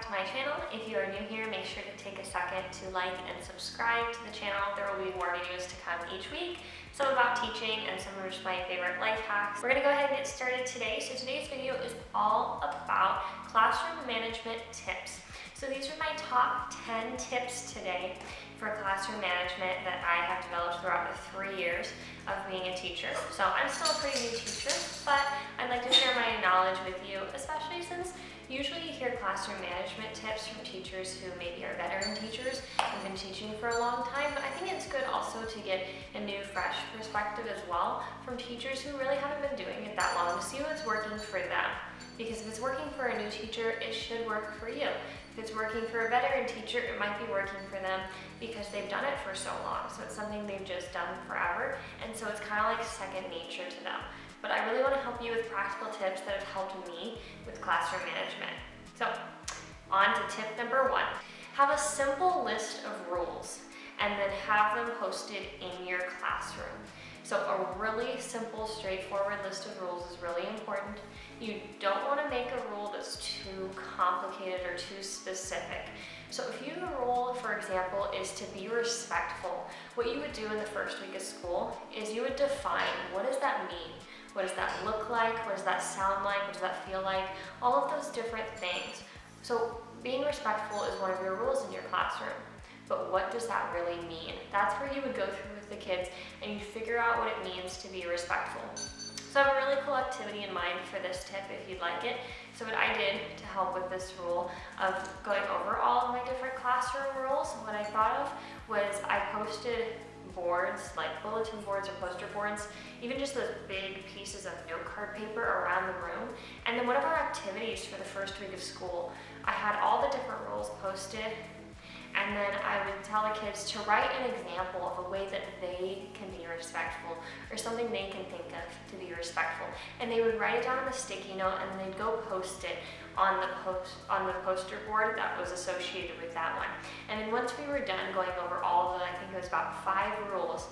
to my channel. If you are new here, make sure to take a second to like and subscribe to the channel. There will be more videos to come each week, some about teaching and some of just my favorite life hacks. We're gonna go ahead and get started today. So today's video is all about classroom management tips. So these are my top 10 tips today for classroom management that I have developed throughout the 3 years of being a teacher. So I'm still a pretty new teacher, but I'd like to share my knowledge with you, especially since usually you hear classroom management tips from teachers who maybe are veteran teachers and been teaching for a long time, but I think it's good also to get a new, fresh perspective as well from teachers who really haven't been doing it that long to see what's working for them. Because if it's working for a new teacher, it should work for you. If it's working for a veteran teacher, it might be working for them because they've done it for so long. So it's something they've just done forever, and so it's kind of like second nature to them. But I really want to help you with practical tips that have helped me with classroom management. So on to tip number 1. Have a simple list of rules and then have them posted in your classroom. So a really simple, straightforward list of rules is really important. You don't want to make a rule that's too complicated or too specific. So if your rule, for example, is to be respectful, what you would do in the first week of school is you would define, what does that mean? What does that look like? What does that sound like? What does that feel like? All of those different things. So being respectful is one of your rules in your classroom. But what does that really mean? That's where you would go through with the kids and you figure out what it means to be respectful. So I have a really cool activity in mind for this tip if you'd like it. So what I did to help with this rule of going over all of my different classroom rules, what I thought of was I posted boards, like bulletin boards or poster boards, even just those big pieces of note card paper around the room. And then one of our activities for the first week of school, I had all the different rules posted, and then I would tell the kids to write an example of a way that they can be respectful or something they can think of to be respectful. And they would write it down on the sticky note and they'd go post it on the poster board that was associated with that one. And then once we were done going over all of the, I think it was about 5 rules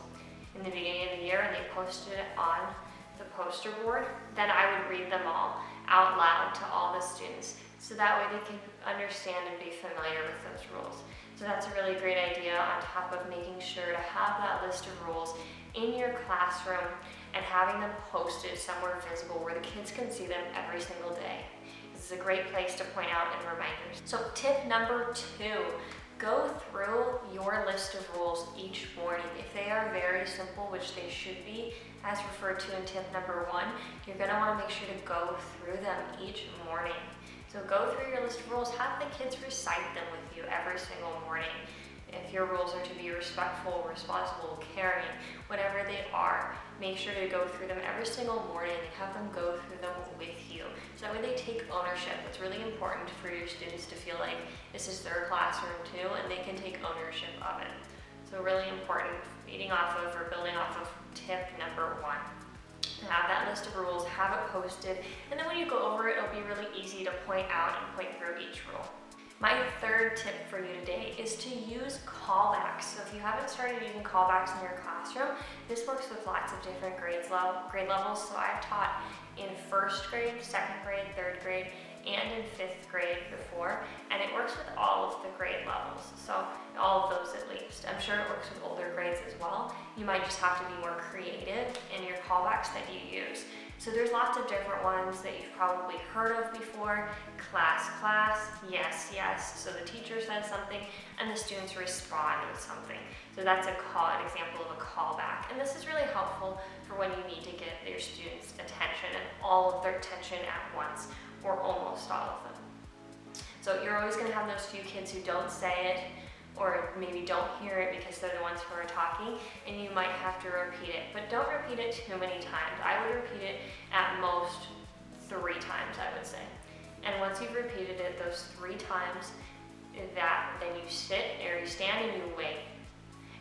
in the beginning of the year, and they posted it on the poster board, then I would read them all out loud to all the students. So that way they can understand and be familiar with those rules. So that's a really great idea on top of making sure to have that list of rules in your classroom and having them posted somewhere visible where the kids can see them every single day. This is a great place to point out in reminders. So tip number 2, go through your list of rules each morning. If they are very simple, which they should be, as referred to in tip number 1, you're gonna wanna make sure to go through them each morning. So go through your list of rules, have the kids recite them with you every single morning. If your rules are to be respectful, responsible, caring, whatever they are, make sure to go through them every single morning and have them go through them with you. So that way they take ownership. It's really important for your students to feel like this is their classroom too, and they can take ownership of it. So really important, feeding off of or building off of tip number 1. Have that list of rules, have it posted, and then when you go over it, it'll be really easy to point out and point through each rule. My third tip for you today is to use callbacks. So if you haven't started using callbacks in your classroom, this works with lots of different grade levels. So I've taught in 1st grade, 2nd grade, 3rd grade, and in 5th grade before, and it works with all of the grade levels. So all of those at least. I'm sure it works with older grades as well. You might just have to be more creative in your callbacks that you use. So there's lots of different ones that you've probably heard of before. Class, yes, yes. So the teacher says something and the students respond with something. So that's an example of a callback. And this is really helpful for when you need to get your students' attention and all of their attention at once, or almost all of them. So you're always gonna have those few kids who don't say it, or maybe don't hear it because they're the ones who are talking, and you might have to repeat it. But don't repeat it too many times. I would repeat it at most 3 times, I would say. And once you've repeated it those 3 times, then you sit or you stand and you wait.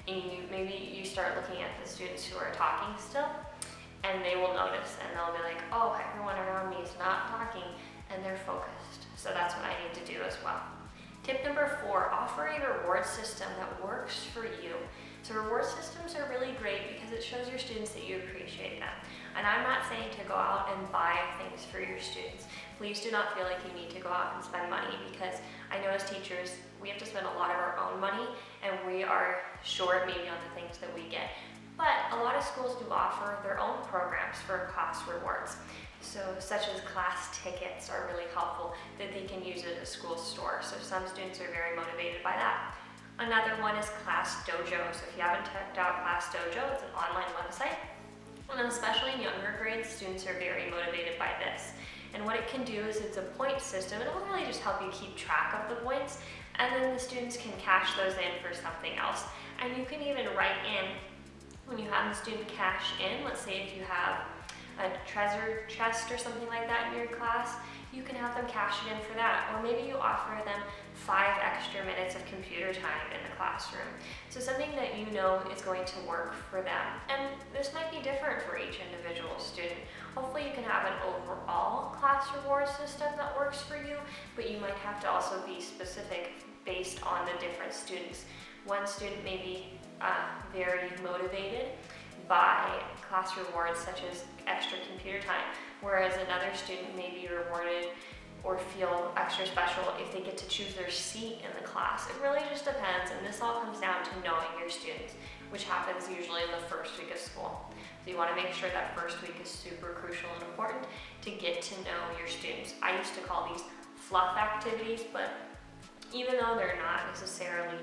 And maybe you start looking at the students who are talking still, and they will notice and they'll be like, oh, everyone around me is not talking, and they're focused. So that's what I need to do as well. Tip number 4, offer a reward system that works for you. So reward systems are really great because it shows your students that you appreciate them. And I'm not saying to go out and buy things for your students. Please do not feel like you need to go out and spend money, because I know as teachers, we have to spend a lot of our own money and we are short maybe on the things that we get. But a lot of schools do offer their own programs for class rewards. So such as class tickets are really helpful that they can use at a school store. So some students are very motivated by that. Another one is Class Dojo. So if you haven't checked out Class Dojo, it's an online website. And especially in younger grades, students are very motivated by this. And what it can do is it's a point system. It'll really just help you keep track of the points, and then the students can cash those in for something else. And you can even write in, when you have the student cash in, let's say if you have a treasure chest or something like that in your class, you can have them cash it in for that. Or maybe you offer them 5 extra minutes of computer time in the classroom. So something that you know is going to work for them. And this might be different for each individual student. Hopefully you can have an overall class reward system that works for you, but you might have to also be specific based on the different students. One student may be very motivated by class rewards such as extra computer time, whereas another student may be rewarded or feel extra special if they get to choose their seat in the class. It really just depends, and this all comes down to knowing your students, which happens usually in the first week of school. So you want to make sure that first week is super crucial and important to get to know your students. I used to call these fluff activities, but even though they're not necessarily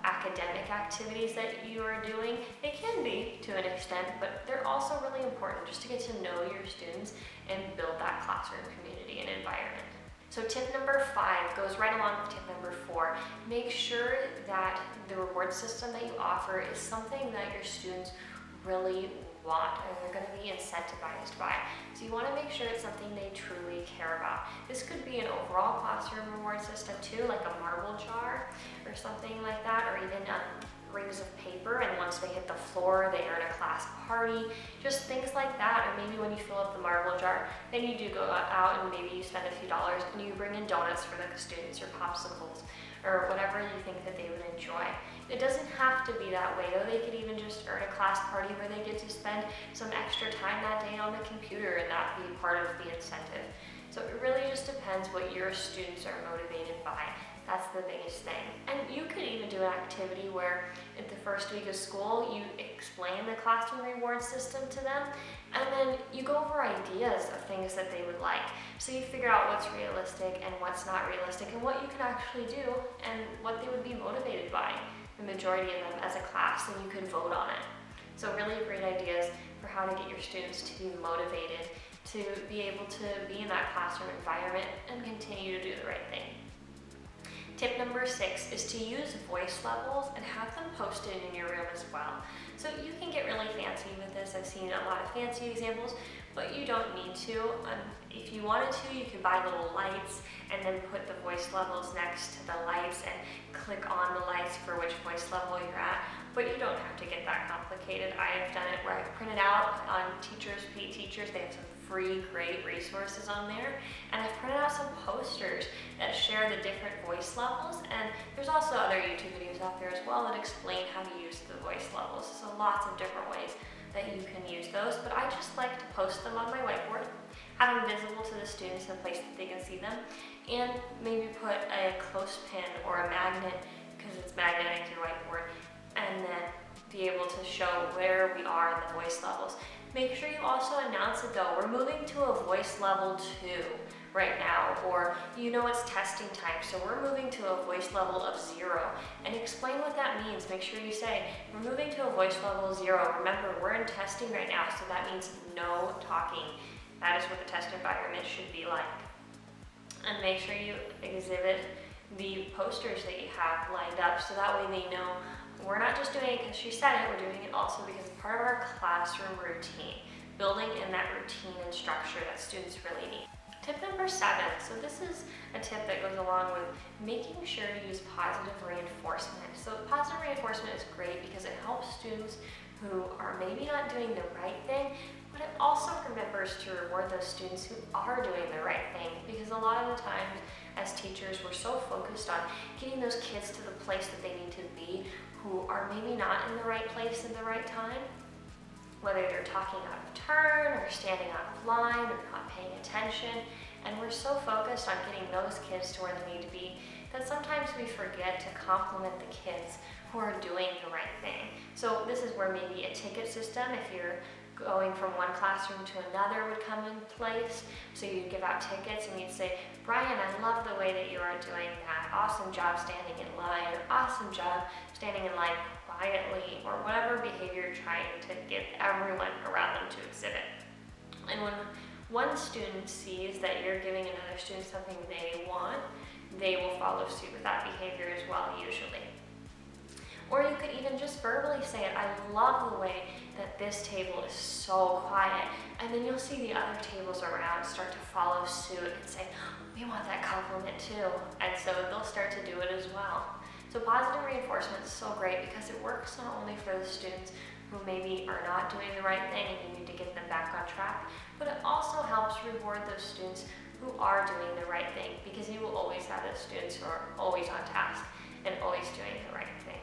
academic activities that you are doing, they can be to an extent, but they're also really important just to get to know your students and build that classroom community and environment. So tip number 5 goes right along with tip number 4. Make sure that the reward system that you offer is something that your students really want and they're going to be incentivized by. So you want to make sure it's something they truly care about. This could be an overall classroom reward system too, like a marble jar or something like that, or even rings of paper, and once they hit the floor they earn a class party, just things like that. Or maybe when you fill up the marble jar, then you do go out and maybe you spend a few dollars and you bring in donuts for the students or popsicles or whatever you think that they would enjoy. It doesn't have to be that way though. They could even just earn a class party where they get to spend some extra time that day on the computer and that be part of the incentive. So it really just depends what your students are motivated by. That's the biggest thing. And you could even do an activity where at the first week of school, you explain the classroom reward system to them, and then you go over ideas of things that they would like. So you figure out what's realistic and what's not realistic and what you can actually do and what they would be motivated by, the majority of them as a class, and you can vote on it. So really great ideas for how to get your students to be motivated, to be able to be in that classroom environment and continue to do the right thing. Tip number 6 is to use voice levels and have them posted in your room as well. So you can get really fancy with this. I've seen a lot of fancy examples, but you don't need to. If you wanted to, you could buy little lights and then put the voice levels next to the lights and click on the lights for which voice level you're at. But you don't have to get that complicated. I have done it where I've printed out on Teachers Pay Teachers. They have some free, great resources on there. And I've printed out some posters that share the different voice levels. And there's also other YouTube videos out there as well that explain how to use the voice levels. So lots of different ways that you can use those. But I just like to post them on my whiteboard, have them visible to the students in a place that they can see them, and maybe put a clothespin or a magnet, because it's magnetic to your whiteboard, and then be able to show where we are in the voice levels. Make sure you also announce it though. We're moving to a voice level 2 right now, or you know it's testing time, so we're moving to a voice level of 0. And explain what that means. Make sure you say, we're moving to a voice level 0. Remember, we're in testing right now, so that means no talking. That is what the test environment should be like. And make sure you exhibit the posters that you have lined up, so that way they know we're not just doing it because she said it, we're doing it also because it's part of our classroom routine, building in that routine and structure that students really need. Tip number 7, so this is a tip that goes along with making sure to use positive reinforcement. So positive reinforcement is great because it helps students who are maybe not doing the right thing, but it also remembers to reward those students who are doing the right thing, because a lot of the times as teachers, we're so focused on getting those kids to the place that they need to be who are maybe not in the right place at the right time, whether they're talking out of turn or standing out of line or not paying attention. And we're so focused on getting those kids to where they need to be that sometimes we forget to compliment the kids who are doing the right thing. So this is where maybe a ticket system, if you're going from one classroom to another, would come in place. So you'd give out tickets and you'd say, Brian, I love the way that you are doing that. Awesome job standing in line, or awesome job standing in line quietly, or whatever behavior you're trying to get everyone around them to exhibit. And when one student sees that you're giving another student something they want, they will follow suit with that behavior as well, usually. Or you could even just verbally say it, I love the way that this table is so quiet. And then you'll see the other tables around start to follow suit and say, we want that compliment too. And so they'll start to do it as well. So positive reinforcement is so great because it works not only for the students who maybe are not doing the right thing and you need to get them back on track, but it also helps reward those students who are doing the right thing, because you will always have those students who are always on task and always doing the right thing.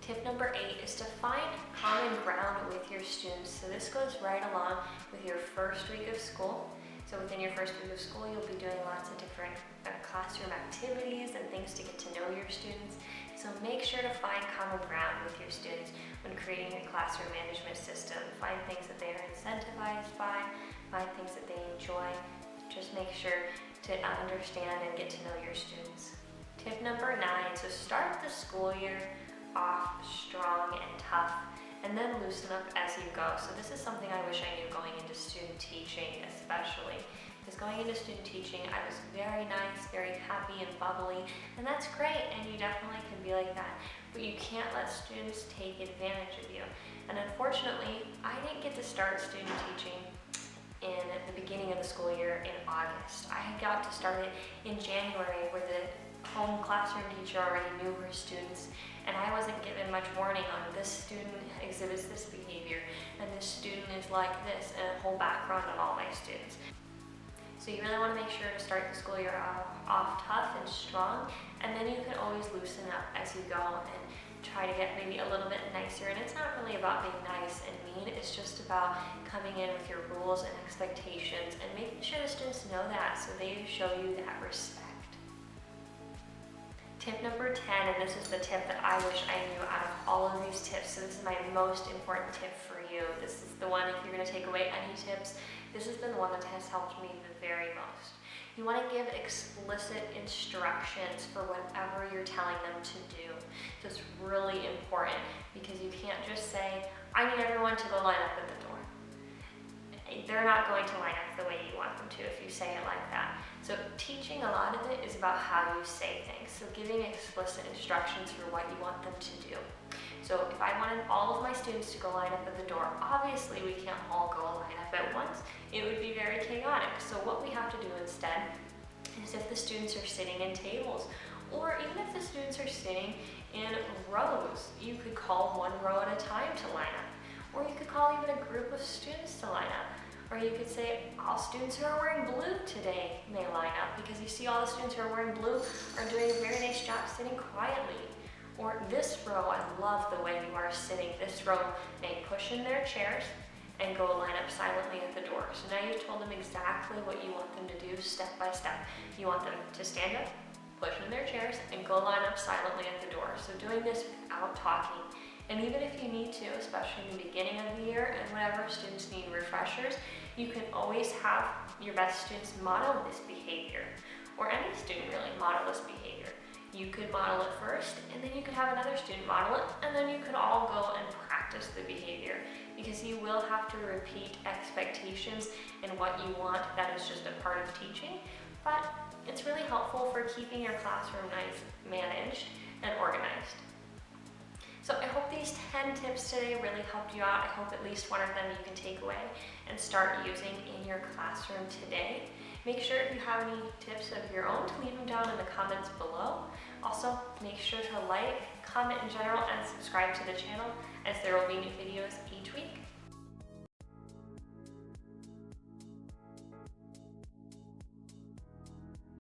Tip number 8 is to find common ground with your students. So this goes right along with your first week of school. So within your first week of school, you'll be doing lots of different classroom activities and things to get to know your students. So make sure to find common ground with your students when creating your classroom management system. Find things that they are incentivized by, find things that they enjoy. Just make sure to understand and get to know your students. Tip number 9, so start the school year off strong and tough, and then loosen up as you go. So this is something I wish I knew going into student teaching, especially. Because going into student teaching, I was very nice, very happy and bubbly, and that's great, and you definitely can be like that. But you can't let students take advantage of you. And unfortunately, I didn't get to start student teaching in the beginning of the school year in August. I got to start it in January, where the home classroom teacher already knew her students, and I wasn't given much warning on this student exhibits this behavior, and this student is like this, and a whole background on all my students. So you really want to make sure to start the school year off tough and strong, and then you can always loosen up as you go and try to get maybe a little bit nicer. And it's not really about being nice and mean, it's just about coming in with your rules and expectations and making sure the students know that, so they show you that respect. Tip number 10, and this is the tip that I wish I knew out of all of these tips, so this is my most important tip for you. This is the one, if you're going to take away any tips, this has been the one that has helped me the very most. You want to give explicit instructions for whatever you're telling them to do. So it's really important, because you can't just say, I need everyone to go line up at the door. They're not going to line up the way you want them to if you say it like that. So teaching, a lot of it is about how you say things. So giving explicit instructions for what you want them to do. So if I wanted all of my students to go line up at the door, obviously we can't all go line up at once. It would be very chaotic. So what we have to do instead is, if the students are sitting in tables, or even if the students are sitting in rows, you could call one row at a time to line up. Or you could call even a group of students to line up. Or you could say, all students who are wearing blue today may line up, because you see all the students who are wearing blue are doing a very nice job sitting quietly. Or this row, I love the way you are sitting. This row may push in their chairs and go line up silently at the door. So now you've told them exactly what you want them to do step by step. You want them to stand up, push in their chairs, and go line up silently at the door. So doing this without talking. And even if you need to, especially in the beginning of the year and whenever students need refreshers, you can always have your best students model this behavior, or any student really model this behavior. You could model it first, and then you could have another student model it, and then you could all go and practice the behavior, because you will have to repeat expectations and what you want. That is just a part of teaching, but it's really helpful for keeping your classroom nice, managed, and organized. So I hope these 10 tips today really helped you out. I hope at least one of them you can take away and start using in your classroom today. Make sure if you have any tips of your own to leave them down in the comments below. Also, make sure to like, comment in general, and subscribe to the channel, as there will be new videos each week.